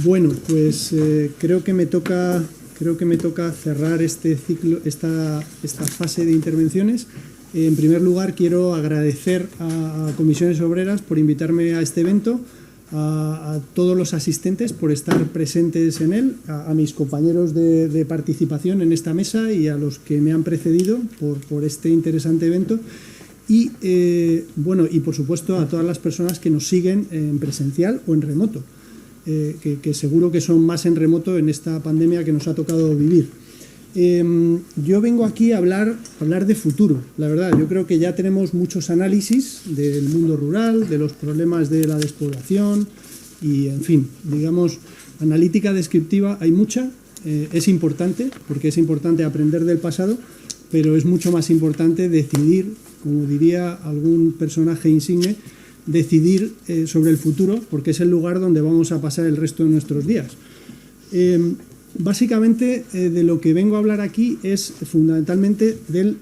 Bueno, pues creo que me toca cerrar este ciclo, esta fase de intervenciones. En primer lugar, quiero agradecer a Comisiones Obreras por invitarme a este evento, a todos los asistentes por estar presentes en él, a mis compañeros de participación en esta mesa y a los que me han precedido por este interesante evento. Y, y por supuesto a todas las personas que nos siguen en presencial o en remoto, que seguro que son más en remoto en esta pandemia que nos ha tocado vivir. Yo vengo aquí a hablar de futuro, la verdad. Yo creo que ya tenemos muchos análisis del mundo rural, de los problemas de la despoblación y, en fin, digamos, analítica descriptiva hay mucha. Es importante, porque es importante aprender del pasado, pero es mucho más importante decidir, como diría algún personaje insigne, decidir sobre el futuro, porque es el lugar donde vamos a pasar el resto de nuestros días. Básicamente, de lo que vengo a hablar aquí es fundamentalmente del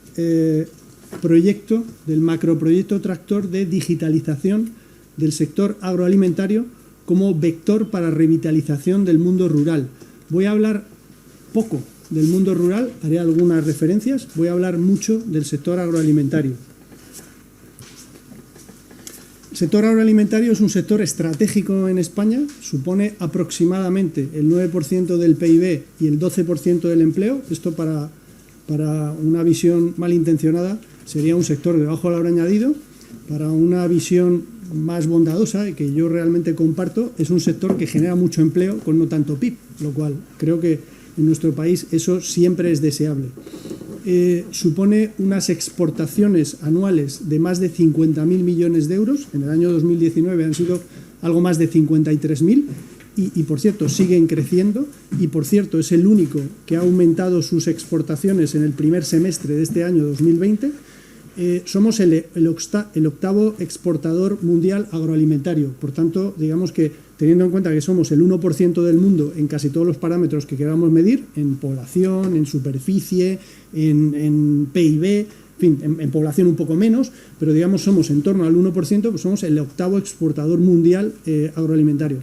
proyecto, del macroproyecto tractor de digitalización del sector agroalimentario como vector para revitalización del mundo rural. Voy a hablar poco del mundo rural, haré algunas referencias, voy a hablar mucho del sector agroalimentario. El sector agroalimentario es un sector estratégico en España, supone aproximadamente el 9% del PIB y el 12% del empleo. Esto para una visión malintencionada sería un sector de bajo valor añadido. Para una visión más bondadosa, y que yo realmente comparto, es un sector que genera mucho empleo con no tanto PIB, lo cual creo que en nuestro país eso siempre es deseable. Supone unas exportaciones anuales de más de 50.000 millones de euros. En el año 2019 han sido algo más de 53.000 y, por cierto, siguen creciendo. Y, por cierto, es el único que ha aumentado sus exportaciones en el primer semestre de este año 2020. Somos el octavo exportador mundial agroalimentario. Por tanto, digamos que teniendo en cuenta que somos el 1% del mundo en casi todos los parámetros que queramos medir, en población, en superficie, en PIB, en fin, en población un poco menos, pero digamos somos en torno al 1%, pues somos el octavo exportador mundial agroalimentario.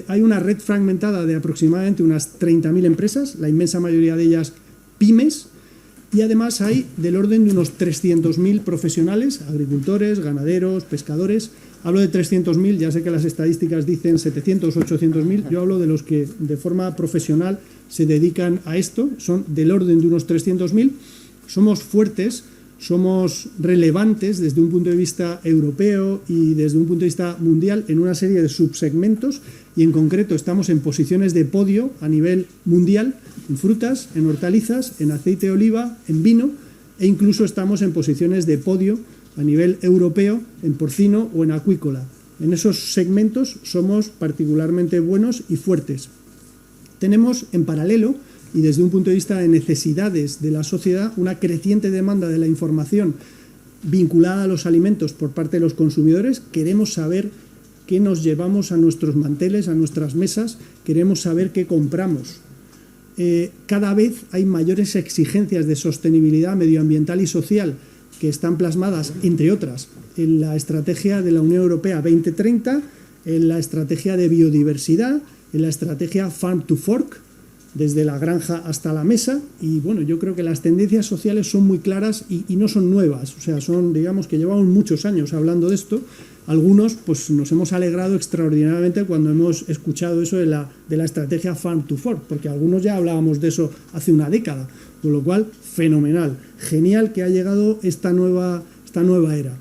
Hay una red fragmentada de aproximadamente unas 30.000 empresas, la inmensa mayoría de ellas pymes, y además hay del orden de unos 300.000 profesionales, agricultores, ganaderos, pescadores. Hablo de 300.000, ya sé que las estadísticas dicen 700, 800.000, yo hablo de los que de forma profesional se dedican a esto, son del orden de unos 300.000. Somos fuertes, somos relevantes desde un punto de vista europeo y desde un punto de vista mundial en una serie de subsegmentos, y en concreto estamos en posiciones de podio a nivel mundial en frutas, en hortalizas, en aceite de oliva, en vino, e incluso estamos en posiciones de podio a nivel europeo en porcino o en acuícola. En esos segmentos somos particularmente buenos y fuertes. Tenemos en paralelo, y desde un punto de vista de necesidades de la sociedad, una creciente demanda de la información vinculada a los alimentos por parte de los consumidores. Queremos saber qué nos llevamos a nuestros manteles, a nuestras mesas, queremos saber qué compramos. Cada vez hay mayores exigencias de sostenibilidad medioambiental y social que están plasmadas, entre otras, en la estrategia de la Unión Europea 2030, en la estrategia de biodiversidad, en la estrategia Farm to Fork, desde la granja hasta la mesa. Y bueno, yo creo que las tendencias sociales son muy claras y no son nuevas, o sea, son, digamos, que llevamos muchos años hablando de esto. Algunos pues nos hemos alegrado extraordinariamente cuando hemos escuchado eso de la estrategia Farm to Fork, porque algunos ya hablábamos de eso hace una década, con lo cual, fenomenal, genial que ha llegado esta nueva era.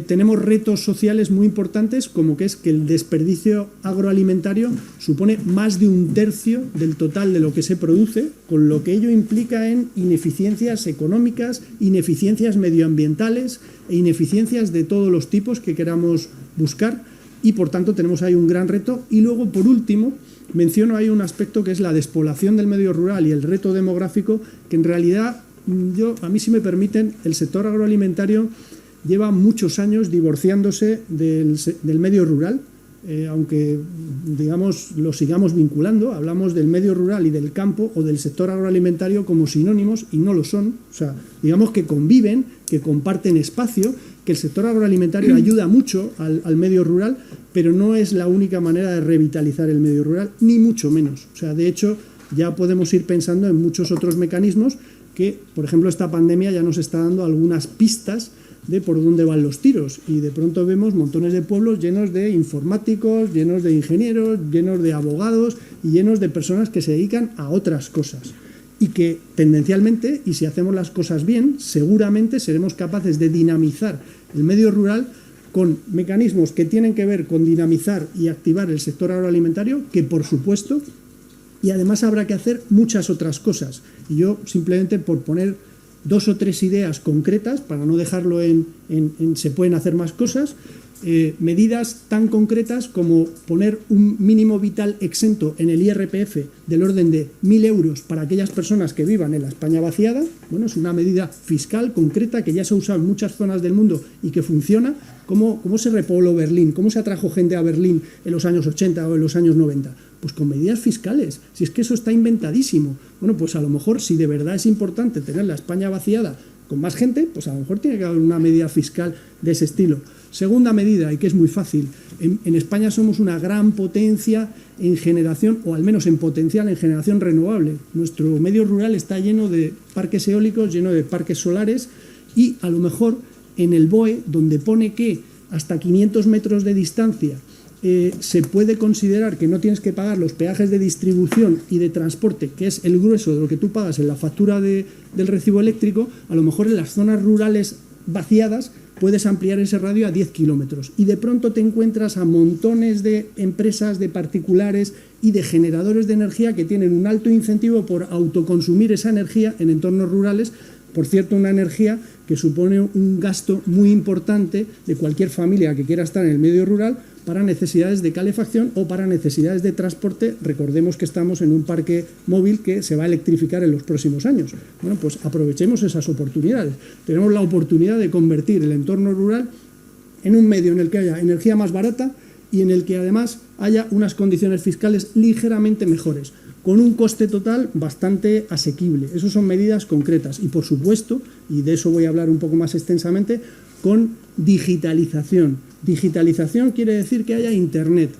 Tenemos retos sociales muy importantes, como que es que el desperdicio agroalimentario supone más de 1/3 del total de lo que se produce, con lo que ello implica en ineficiencias económicas, ineficiencias medioambientales e ineficiencias de todos los tipos que queramos buscar, y por tanto tenemos ahí un gran reto. Y luego, por último, menciono ahí un aspecto que es la despoblación del medio rural y el reto demográfico, que en realidad, a mí, si me permiten, el sector agroalimentario lleva muchos años divorciándose del medio rural. aunque digamos lo sigamos vinculando, hablamos del medio rural y del campo o del sector agroalimentario como sinónimos y no lo son. O sea, digamos que conviven, que comparten espacio, que el sector agroalimentario ayuda mucho al medio rural, pero no es la única manera de revitalizar el medio rural, ni mucho menos. O sea, de hecho, ya podemos ir pensando en muchos otros mecanismos que, por ejemplo, esta pandemia ya nos está dando algunas pistas de por dónde van los tiros, y de pronto vemos montones de pueblos llenos de informáticos, llenos de ingenieros, llenos de abogados y llenos de personas que se dedican a otras cosas, y que tendencialmente, y si hacemos las cosas bien, seguramente seremos capaces de dinamizar el medio rural con mecanismos que tienen que ver con dinamizar y activar el sector agroalimentario, que por supuesto, y además habrá que hacer muchas otras cosas. Y yo simplemente por poner 2 o 3 ideas concretas, para no dejarlo en se pueden hacer más cosas, medidas tan concretas como poner un mínimo vital exento en el IRPF del orden de 1.000 euros para aquellas personas que vivan en la España vaciada. Bueno, es una medida fiscal concreta que ya se ha usado en muchas zonas del mundo y que funciona. ¿Cómo se repobló Berlín? ¿Cómo se atrajo gente a Berlín en los años 80 o en los años 90? Pues con medidas fiscales. Si es que eso está inventadísimo. Bueno, pues a lo mejor, si de verdad es importante tener la España vaciada con más gente, pues a lo mejor tiene que haber una medida fiscal de ese estilo. Segunda medida, y que es muy fácil, en España somos una gran potencia en generación, o al menos en potencial en generación renovable. Nuestro medio rural está lleno de parques eólicos, lleno de parques solares, y a lo mejor en el BOE, donde pone que hasta 500 metros de distancia se puede considerar que no tienes que pagar los peajes de distribución y de transporte, que es el grueso de lo que tú pagas en la factura del recibo eléctrico, a lo mejor en las zonas rurales vaciadas puedes ampliar ese radio a 10 kilómetros, y de pronto te encuentras a montones de empresas, de particulares y de generadores de energía que tienen un alto incentivo por autoconsumir esa energía en entornos rurales. Por cierto, una energía que supone un gasto muy importante de cualquier familia que quiera estar en el medio rural para necesidades de calefacción o para necesidades de transporte. Recordemos que estamos en un parque móvil que se va a electrificar en los próximos años. Bueno, pues aprovechemos esas oportunidades. Tenemos la oportunidad de convertir el entorno rural en un medio en el que haya energía más barata y en el que además haya unas condiciones fiscales ligeramente mejores, con un coste total bastante asequible. Esas son medidas concretas. Y por supuesto, y de eso voy a hablar un poco más extensamente, con digitalización. Digitalización quiere decir que haya Internet.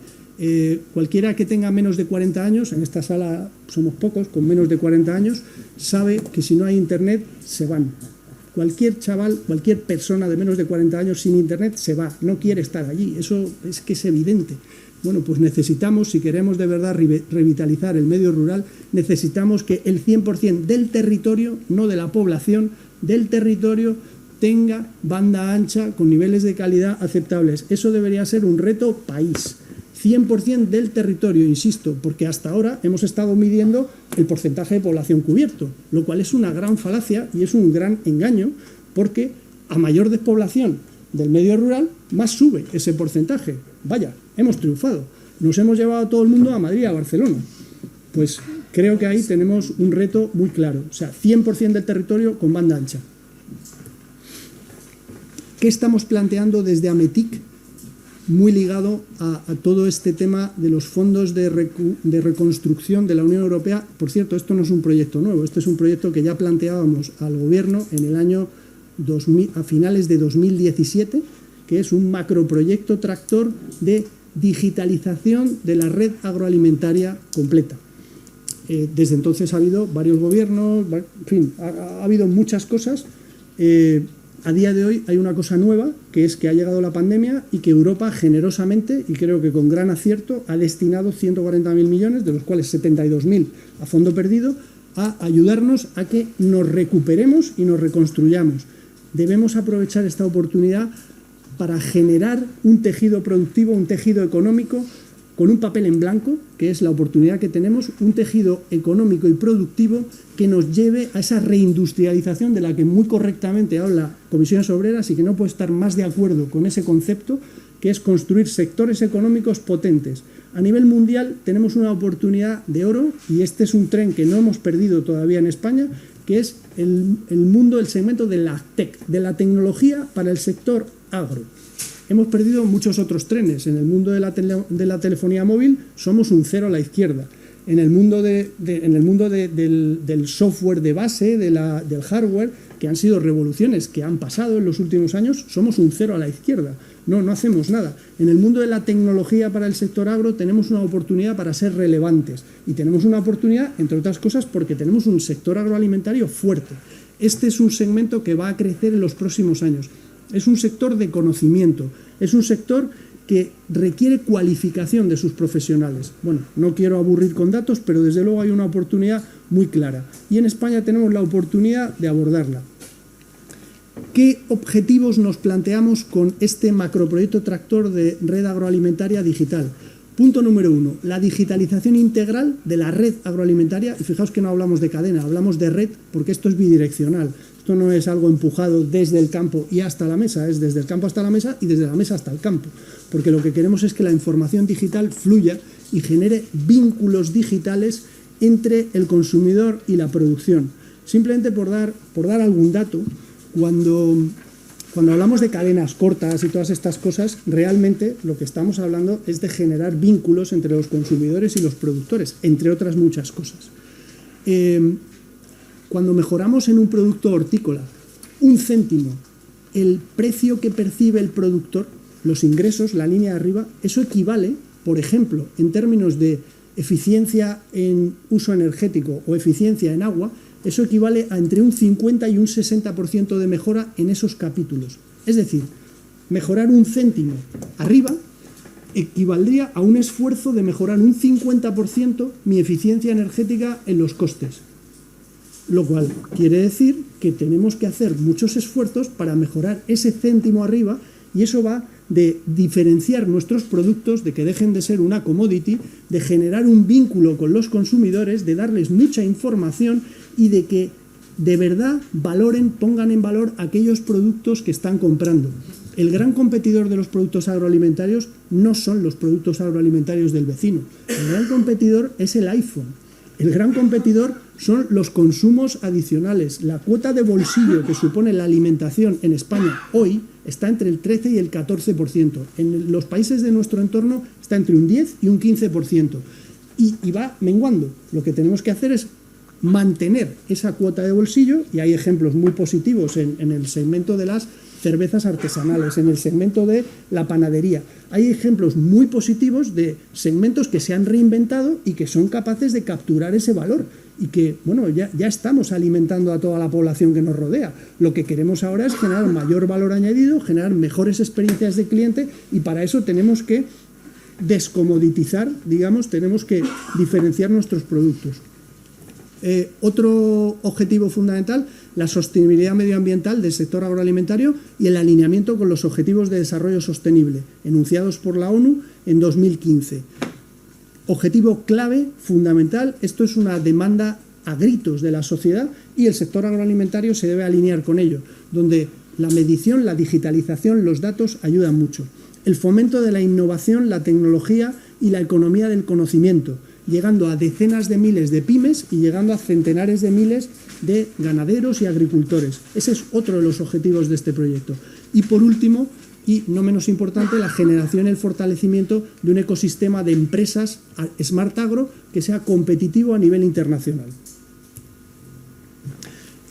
Cualquiera que tenga menos de 40 años, en esta sala somos pocos con menos de 40 años, sabe que si no hay Internet se van. Cualquier chaval, cualquier persona de menos de 40 años sin Internet se va, no quiere estar allí. Eso es que es evidente. Bueno, pues necesitamos, si queremos de verdad revitalizar el medio rural, necesitamos que el 100% del territorio, no de la población, del territorio, tenga banda ancha con niveles de calidad aceptables. Eso debería ser un reto país. 100% del territorio, insisto, porque hasta ahora hemos estado midiendo el porcentaje de población cubierto, lo cual es una gran falacia y es un gran engaño, porque a mayor despoblación del medio rural, más sube ese porcentaje. Vaya, hemos triunfado. Nos hemos llevado a todo el mundo a Madrid, a Barcelona. Pues creo que ahí tenemos un reto muy claro. O sea, 100% del territorio con banda ancha. ¿Qué estamos planteando desde AMETIC? Muy ligado a todo este tema de los fondos de reconstrucción de la Unión Europea. Por cierto, esto no es un proyecto nuevo, este es un proyecto que ya planteábamos al Gobierno en el año 2000, a finales de 2017, que es un macroproyecto tractor de digitalización de la red agroalimentaria completa. Desde entonces ha habido varios gobiernos, en fin, ha habido muchas cosas. A día de hoy hay una cosa nueva, que es que ha llegado la pandemia y que Europa generosamente, y creo que con gran acierto, ha destinado 140.000 millones, de los cuales 72.000 a fondo perdido, a ayudarnos a que nos recuperemos y nos reconstruyamos. Debemos aprovechar esta oportunidad para generar un tejido productivo, un tejido económico con un papel en blanco, que es la oportunidad que tenemos, un tejido económico y productivo que nos lleve a esa reindustrialización de la que muy correctamente habla Comisiones Obreras y que no puedo estar más de acuerdo con ese concepto, que es construir sectores económicos potentes. A nivel mundial tenemos una oportunidad de oro, y este es un tren que no hemos perdido todavía en España, que es el mundo, el segmento de la tech, de la tecnología para el sector agro. hemos perdido muchos otros trenes. En el mundo de la telefonía móvil somos un cero a la izquierda. En el mundo, del software de base, del hardware, que han sido revoluciones que han pasado en los últimos años, somos un cero a la izquierda. No hacemos nada. En el mundo de la tecnología para el sector agro tenemos una oportunidad para ser relevantes. Y tenemos una oportunidad, entre otras cosas, porque tenemos un sector agroalimentario fuerte. Este es un segmento que va a crecer en los próximos años. Es un sector de conocimiento. Es un sector que requiere cualificación de sus profesionales. Bueno, no quiero aburrir con datos, pero desde luego hay una oportunidad muy clara. Y en España tenemos la oportunidad de abordarla. ¿Qué objetivos nos planteamos con este macroproyecto tractor de red agroalimentaria digital? Punto número 1, la digitalización integral de la red agroalimentaria. Y fijaos que no hablamos de cadena, hablamos de red, porque esto es bidireccional. Esto no es algo empujado desde el campo y hasta la mesa, es desde el campo hasta la mesa y desde la mesa hasta el campo. Porque lo que queremos es que la información digital fluya y genere vínculos digitales entre el consumidor y la producción. Simplemente por dar algún dato, cuando hablamos de cadenas cortas y todas estas cosas, realmente lo que estamos hablando es de generar vínculos entre los consumidores y los productores, entre otras muchas cosas. Cuando mejoramos en un producto hortícola 1 céntimo el precio que percibe el productor, los ingresos, la línea de arriba, eso equivale, por ejemplo, en términos de eficiencia en uso energético o eficiencia en agua, eso equivale a entre un 50 y un 60% de mejora en esos capítulos. Es decir, mejorar 1 céntimo arriba equivaldría a un esfuerzo de mejorar un 50% mi eficiencia energética en los costes. Lo cual quiere decir que tenemos que hacer muchos esfuerzos para mejorar ese céntimo arriba, y eso va de diferenciar nuestros productos, de que dejen de ser una commodity, de generar un vínculo con los consumidores, de darles mucha información y de que de verdad pongan en valor aquellos productos que están comprando. El gran competidor de los productos agroalimentarios no son los productos agroalimentarios del vecino. El gran competidor es el iPhone. El gran competidor son los consumos adicionales. La cuota de bolsillo que supone la alimentación en España hoy está entre el 13 y el 14%. En los países de nuestro entorno está entre un 10 y un 15%. Y va menguando. Lo que tenemos que hacer es mantener esa cuota de bolsillo, y hay ejemplos muy positivos en el segmento de las cervezas artesanales, en el segmento de la panadería. Hay ejemplos muy positivos de segmentos que se han reinventado y que son capaces de capturar ese valor y que, bueno, ya estamos alimentando a toda la población que nos rodea. Lo que queremos ahora es generar mayor valor añadido, generar mejores experiencias de cliente, y para eso tenemos que descomoditizar, digamos, tenemos que diferenciar nuestros productos. Otro objetivo fundamental, la sostenibilidad medioambiental del sector agroalimentario y el alineamiento con los Objetivos de Desarrollo Sostenible, enunciados por la ONU en 2015. Objetivo clave, fundamental, esto es una demanda a gritos de la sociedad y el sector agroalimentario se debe alinear con ello, donde la medición, la digitalización, los datos ayudan mucho. El fomento de la innovación, la tecnología y la economía del conocimiento, llegando a decenas de miles de pymes y llegando a centenares de miles de ganaderos y agricultores. Ese es otro de los objetivos de este proyecto. Y por último, y no menos importante, la generación y el fortalecimiento de un ecosistema de empresas Smart Agro que sea competitivo a nivel internacional.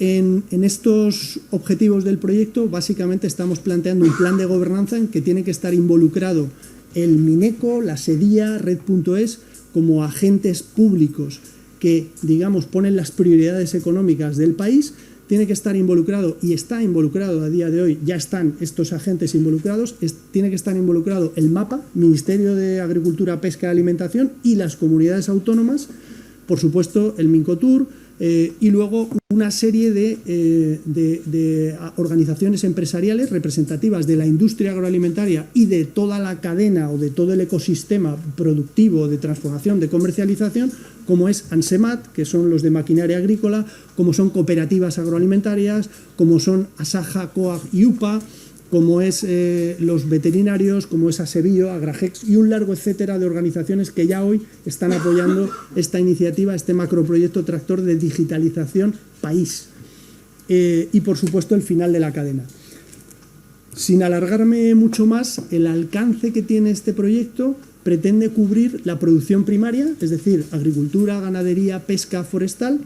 En estos objetivos del proyecto, básicamente estamos planteando un plan de gobernanza en que tiene que estar involucrado el Mineco, la SEDIA, Red.es, como agentes públicos que, digamos, ponen las prioridades económicas del país. Tiene que estar involucrado, y está involucrado a día de hoy, ya están estos agentes involucrados, tiene que estar involucrado el MAPA, Ministerio de Agricultura, Pesca y Alimentación, y las comunidades autónomas, por supuesto el Mincotur, y luego una serie de organizaciones empresariales representativas de la industria agroalimentaria y de toda la cadena o de todo el ecosistema productivo de transformación, de comercialización, como es ANSEMAT, que son los de maquinaria agrícola, como son cooperativas agroalimentarias, como son Asaja, COAG y UPA, como es los veterinarios, como es Asebio, Agrajex y un largo etcétera de organizaciones que ya hoy están apoyando esta iniciativa, este macroproyecto tractor de digitalización país. Y por supuesto el final de la cadena. Sin alargarme mucho más, el alcance que tiene este proyecto pretende cubrir la producción primaria, es decir, agricultura, ganadería, pesca, forestal,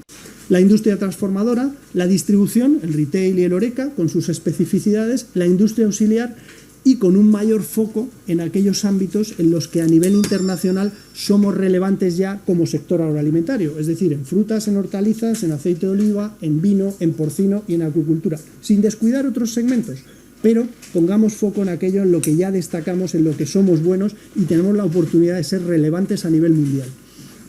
la industria transformadora, la distribución, el retail y el horeca, con sus especificidades, la industria auxiliar y con un mayor foco en aquellos ámbitos en los que a nivel internacional somos relevantes ya como sector agroalimentario, es decir, en frutas, en hortalizas, en aceite de oliva, en vino, en porcino y en acuicultura, sin descuidar otros segmentos. Pero pongamos foco en aquello en lo que ya destacamos, en lo que somos buenos y tenemos la oportunidad de ser relevantes a nivel mundial.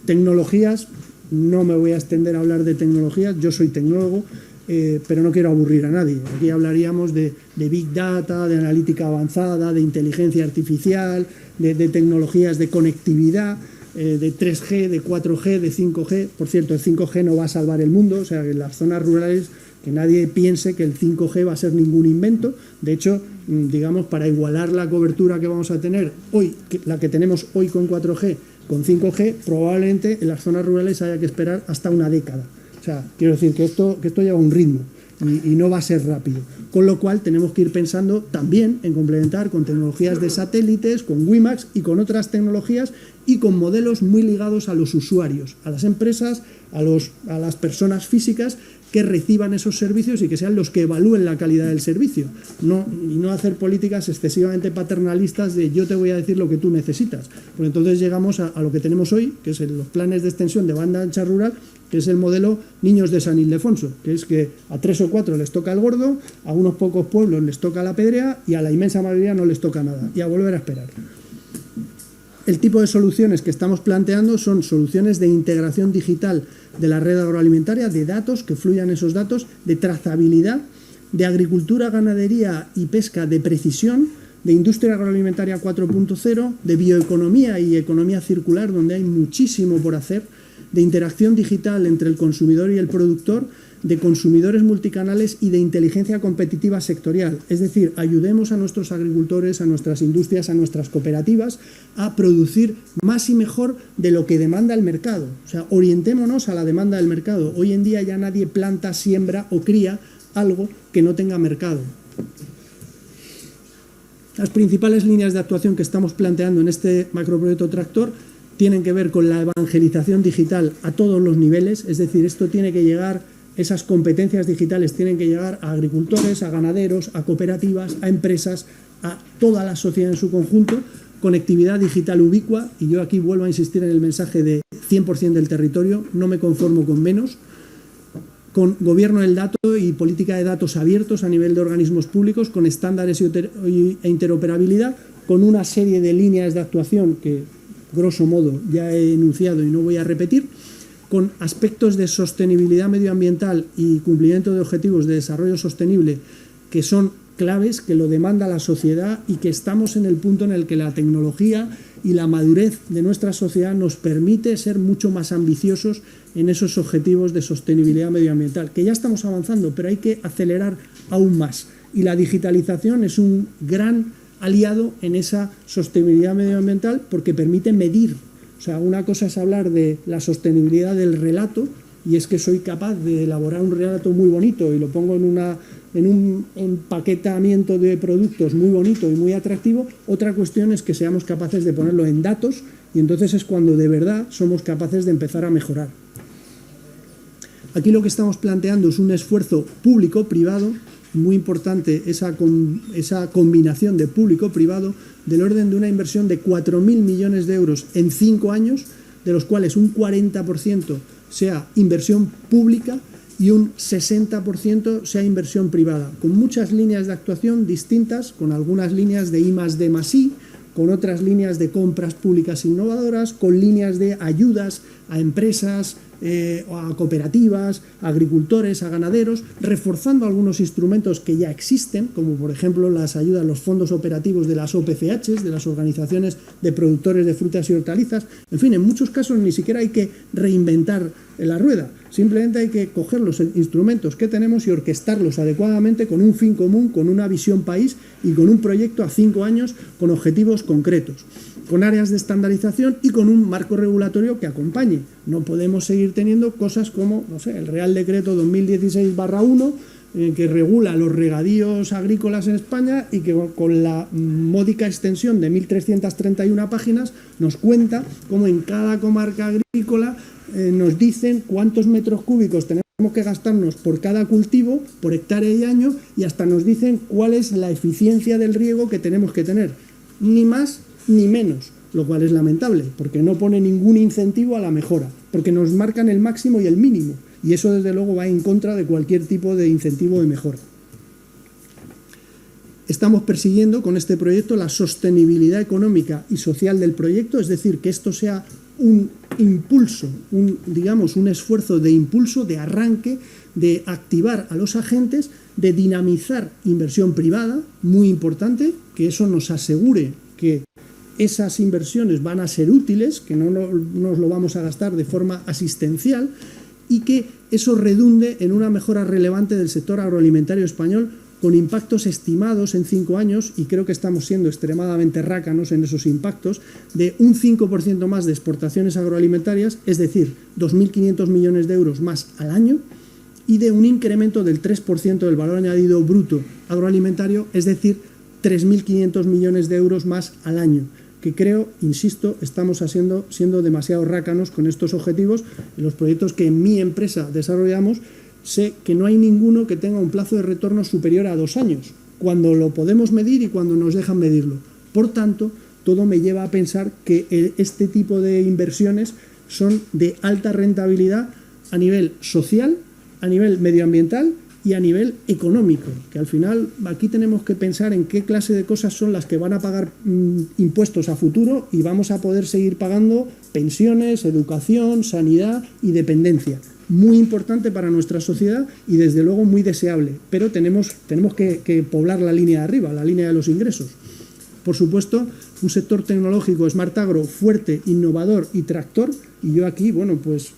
Tecnologías, no me voy a extender a hablar de tecnologías, yo soy tecnólogo, pero no quiero aburrir a nadie. Aquí hablaríamos de Big Data, de analítica avanzada, de inteligencia artificial, de tecnologías de conectividad, de 3G, de 4G, de 5G. Por cierto, el 5G no va a salvar el mundo, o sea, que en las zonas rurales que nadie piense que el 5G va a ser ningún invento. De hecho, digamos, para igualar la cobertura que vamos a tener hoy, la que tenemos hoy con 4G, con 5G, probablemente en las zonas rurales haya que esperar hasta una década. O sea, quiero decir que esto lleva un ritmo y no va a ser rápido. Con lo cual tenemos que ir pensando también en complementar con tecnologías de satélites, con WiMAX y con otras tecnologías y con modelos muy ligados a los usuarios, a las empresas, a las personas físicas que reciban esos servicios y que sean los que evalúen la calidad del servicio. Y no hacer políticas excesivamente paternalistas de yo te voy a decir lo que tú necesitas. Pues entonces llegamos a lo que tenemos hoy, que es los planes de extensión de banda ancha rural, que es el modelo Niños de San Ildefonso, que es que a 3 o 4 les toca el gordo, a unos pocos pueblos les toca la pedrea y a la inmensa mayoría no les toca nada, y a volver a esperar. El tipo de soluciones que estamos planteando son soluciones de integración digital de la red agroalimentaria, de datos, que fluyan esos datos, de trazabilidad, de agricultura, ganadería y pesca de precisión, de industria agroalimentaria 4.0, de bioeconomía y economía circular, donde hay muchísimo por hacer, de interacción digital entre el consumidor y el productor, de consumidores multicanales y de inteligencia competitiva sectorial. Es decir, ayudemos a nuestros agricultores, a nuestras industrias, a nuestras cooperativas a producir más y mejor de lo que demanda el mercado. O sea, orientémonos a la demanda del mercado. Hoy en día ya nadie planta, siembra o cría algo que no tenga mercado. Las principales líneas de actuación que estamos planteando en este macroproyecto Tractor tienen que ver con la evangelización digital a todos los niveles, es decir, esto tiene que llegar, esas competencias digitales tienen que llegar a agricultores, a ganaderos, a cooperativas, a empresas, a toda la sociedad en su conjunto, conectividad digital ubicua, y yo aquí vuelvo a insistir en el mensaje de 100% del territorio, no me conformo con menos, con gobierno del dato y política de datos abiertos a nivel de organismos públicos, con estándares e interoperabilidad, con una serie de líneas de actuación que, grosso modo, ya he enunciado y no voy a repetir, con aspectos de sostenibilidad medioambiental y cumplimiento de objetivos de desarrollo sostenible que son claves, que lo demanda la sociedad y que estamos en el punto en el que la tecnología y la madurez de nuestra sociedad nos permite ser mucho más ambiciosos en esos objetivos de sostenibilidad medioambiental, que ya estamos avanzando, pero hay que acelerar aún más. Y la digitalización es un gran aliado en esa sostenibilidad medioambiental porque permite medir. O sea, una cosa es hablar de la sostenibilidad del relato, y es que soy capaz de elaborar un relato muy bonito y lo pongo en un empaquetamiento de productos muy bonito y muy atractivo. Otra cuestión es que seamos capaces de ponerlo en datos, y entonces es cuando de verdad somos capaces de empezar a mejorar. Aquí lo que estamos planteando es un esfuerzo público-privado, muy importante esa combinación de público-privado, del orden de una inversión de 4.000 millones de euros en 5 años, de los cuales un 40% sea inversión pública y un 60% sea inversión privada, con muchas líneas de actuación distintas, con algunas líneas de I+D+I, con otras líneas de compras públicas innovadoras, con líneas de ayudas a empresas, a cooperativas, a agricultores, a ganaderos, reforzando algunos instrumentos que ya existen, como por ejemplo las ayudas, los fondos operativos de las OPCH, de las organizaciones de productores de frutas y hortalizas. En fin, en muchos casos ni siquiera hay que reinventar la rueda, simplemente hay que coger los instrumentos que tenemos y orquestarlos adecuadamente con un fin común, con una visión país y con un proyecto a 5 años con objetivos concretos, con áreas de estandarización y con un marco regulatorio que acompañe. No podemos seguir teniendo cosas como, no sé, el Real Decreto 2016/1, que regula los regadíos agrícolas en España y que con la módica extensión de 1.331 páginas nos cuenta cómo en cada comarca agrícola nos dicen cuántos metros cúbicos tenemos que gastarnos por cada cultivo, por hectárea y año, y hasta nos dicen cuál es la eficiencia del riego que tenemos que tener, ni más ni menos, lo cual es lamentable, porque no pone ningún incentivo a la mejora, porque nos marcan el máximo y el mínimo, y eso desde luego va en contra de cualquier tipo de incentivo de mejora. Estamos persiguiendo con este proyecto la sostenibilidad económica y social del proyecto, es decir, que esto sea un impulso, un esfuerzo de impulso, de arranque, de activar a los agentes, de dinamizar inversión privada, muy importante, que eso nos asegure que esas inversiones van a ser útiles, que no nos lo vamos a gastar de forma asistencial y que eso redunde en una mejora relevante del sector agroalimentario español con impactos estimados en 5 años, y creo que estamos siendo extremadamente rácanos en esos impactos, de un 5% más de exportaciones agroalimentarias, es decir, 2.500 millones de euros más al año, y de un incremento del 3% del valor añadido bruto agroalimentario, es decir, 3.500 millones de euros más al año, que creo, insisto, estamos siendo demasiado rácanos con estos objetivos. En los proyectos que en mi empresa desarrollamos, sé que no hay ninguno que tenga un plazo de retorno superior a 2 años, cuando lo podemos medir y cuando nos dejan medirlo. Por tanto, todo me lleva a pensar que este tipo de inversiones son de alta rentabilidad a nivel social, a nivel medioambiental y a nivel económico, que al final aquí tenemos que pensar en qué clase de cosas son las que van a pagar impuestos a futuro y vamos a poder seguir pagando pensiones, educación, sanidad y dependencia. Muy importante para nuestra sociedad y desde luego muy deseable, pero tenemos que poblar la línea de arriba, la línea de los ingresos. Por supuesto, un sector tecnológico, Smart Agro, fuerte, innovador y tractor, y yo aquí, bueno, pues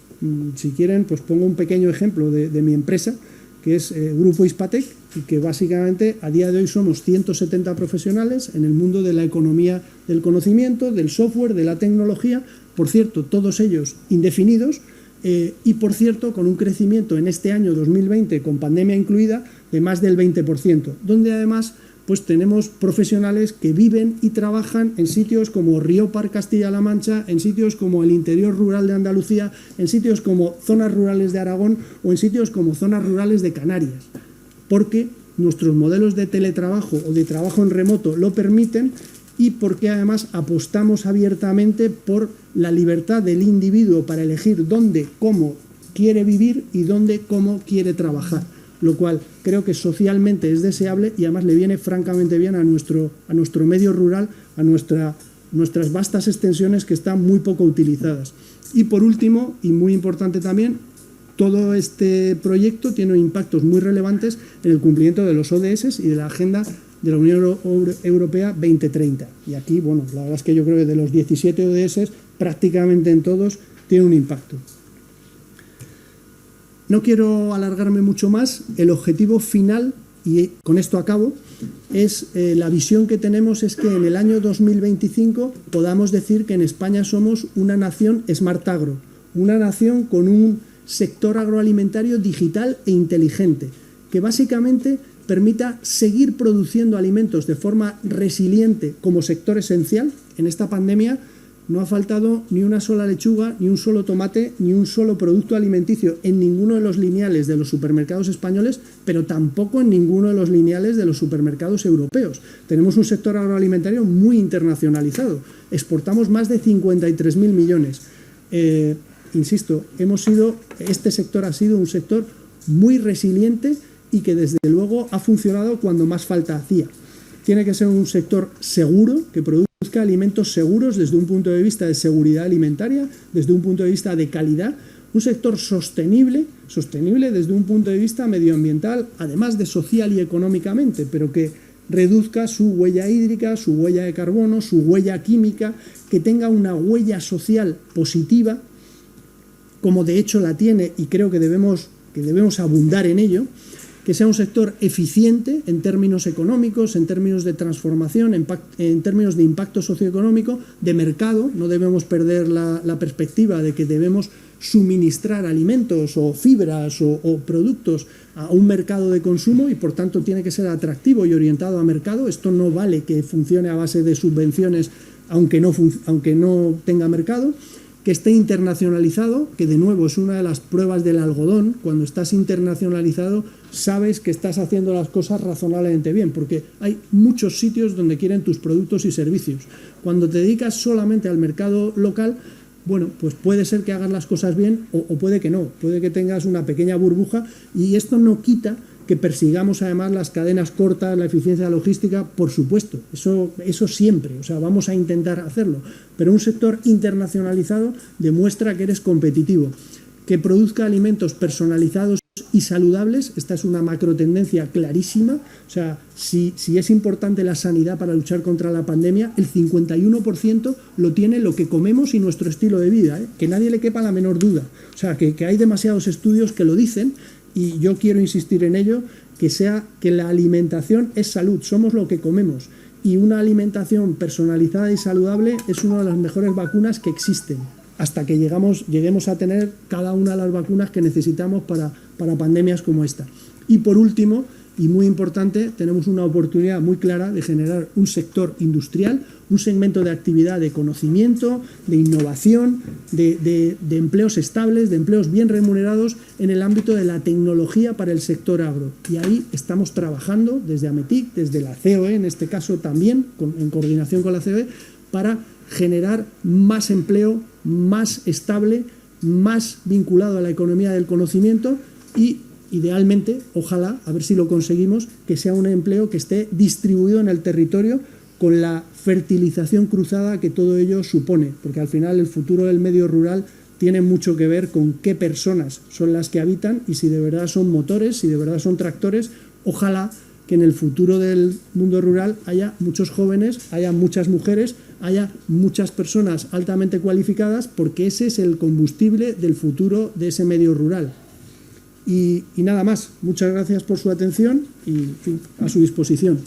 si quieren, pues pongo un pequeño ejemplo de mi empresa, que es Grupo Hispatec, y que básicamente a día de hoy somos 170 profesionales en el mundo de la economía del conocimiento, del software, de la tecnología, por cierto, todos ellos indefinidos, y por cierto con un crecimiento en este año 2020 con pandemia incluida de más del 20%, donde además pues tenemos profesionales que viven y trabajan en sitios como Riópar, Castilla-La Mancha, en sitios como el interior rural de Andalucía, en sitios como zonas rurales de Aragón o en sitios como zonas rurales de Canarias, porque nuestros modelos de teletrabajo o de trabajo en remoto lo permiten y porque además apostamos abiertamente por la libertad del individuo para elegir dónde, cómo quiere vivir y dónde, cómo quiere trabajar, lo cual creo que socialmente es deseable y además le viene francamente bien a nuestro medio rural, a nuestras vastas extensiones que están muy poco utilizadas. Y por último, y muy importante también, todo este proyecto tiene impactos muy relevantes en el cumplimiento de los ODS y de la Agenda de la Unión Europea 2030. Y aquí, bueno, la verdad es que yo creo que de los 17 ODS, prácticamente en todos tiene un impacto. No quiero alargarme mucho más. El objetivo final, y con esto acabo, es la visión que tenemos es que en el año 2025 podamos decir que en España somos una nación Smart Agro, una nación con un sector agroalimentario digital e inteligente, que básicamente permita seguir produciendo alimentos de forma resiliente como sector esencial. En esta pandemia no ha faltado ni una sola lechuga, ni un solo tomate, ni un solo producto alimenticio en ninguno de los lineales de los supermercados españoles, pero tampoco en ninguno de los lineales de los supermercados europeos. Tenemos un sector agroalimentario muy internacionalizado. Exportamos más de 53.000 millones. Insisto, este sector ha sido un sector muy resiliente y que desde luego ha funcionado cuando más falta hacía. Tiene que ser un sector seguro, que produzca alimentos seguros desde un punto de vista de seguridad alimentaria, desde un punto de vista de calidad, un sector sostenible desde un punto de vista medioambiental, además de social y económicamente, pero que reduzca su huella hídrica, su huella de carbono, su huella química, que tenga una huella social positiva, como de hecho la tiene y creo que debemos abundar en ello, que sea un sector eficiente en términos económicos, en términos de transformación, en términos de impacto socioeconómico, de mercado. No debemos perder la perspectiva de que debemos suministrar alimentos o fibras o productos a un mercado de consumo y por tanto tiene que ser atractivo y orientado a mercado. Esto no vale que funcione a base de subvenciones aunque no tenga mercado. Que esté internacionalizado, que de nuevo es una de las pruebas del algodón. Cuando estás internacionalizado sabes que estás haciendo las cosas razonablemente bien, porque hay muchos sitios donde quieren tus productos y servicios. Cuando te dedicas solamente al mercado local, bueno, pues puede ser que hagas las cosas bien o puede que no, puede que tengas una pequeña burbuja, y esto no quita que persigamos además las cadenas cortas, la eficiencia logística, por supuesto, eso siempre, o sea, vamos a intentar hacerlo, pero un sector internacionalizado demuestra que eres competitivo, que produzca alimentos personalizados y saludables. Esta es una macro tendencia clarísima. O sea, si es importante la sanidad para luchar contra la pandemia, el 51% lo tiene lo que comemos y nuestro estilo de vida, que nadie le quepa la menor duda. O sea, que hay demasiados estudios que lo dicen, y yo quiero insistir en ello, que la alimentación es salud, somos lo que comemos, y una alimentación personalizada y saludable es una de las mejores vacunas que existen, hasta que lleguemos a tener cada una de las vacunas que necesitamos para pandemias como esta. Y por último, y muy importante, tenemos una oportunidad muy clara de generar un sector industrial, un segmento de actividad de conocimiento, de innovación, de empleos estables, de empleos bien remunerados en el ámbito de la tecnología para el sector agro. Y ahí estamos trabajando desde AMETIC, desde la COE, en este caso también, en coordinación con la COE, para generar más empleo, más estable, más vinculado a la economía del conocimiento y, idealmente, ojalá, a ver si lo conseguimos, que sea un empleo que esté distribuido en el territorio con la fertilización cruzada que todo ello supone, porque al final el futuro del medio rural tiene mucho que ver con qué personas son las que habitan y si de verdad son motores, si de verdad son tractores. Ojalá que en el futuro del mundo rural haya muchos jóvenes, haya muchas mujeres, haya muchas personas altamente cualificadas, porque ese es el combustible del futuro de ese medio rural. Y nada más, muchas gracias por su atención y, en fin, a su disposición.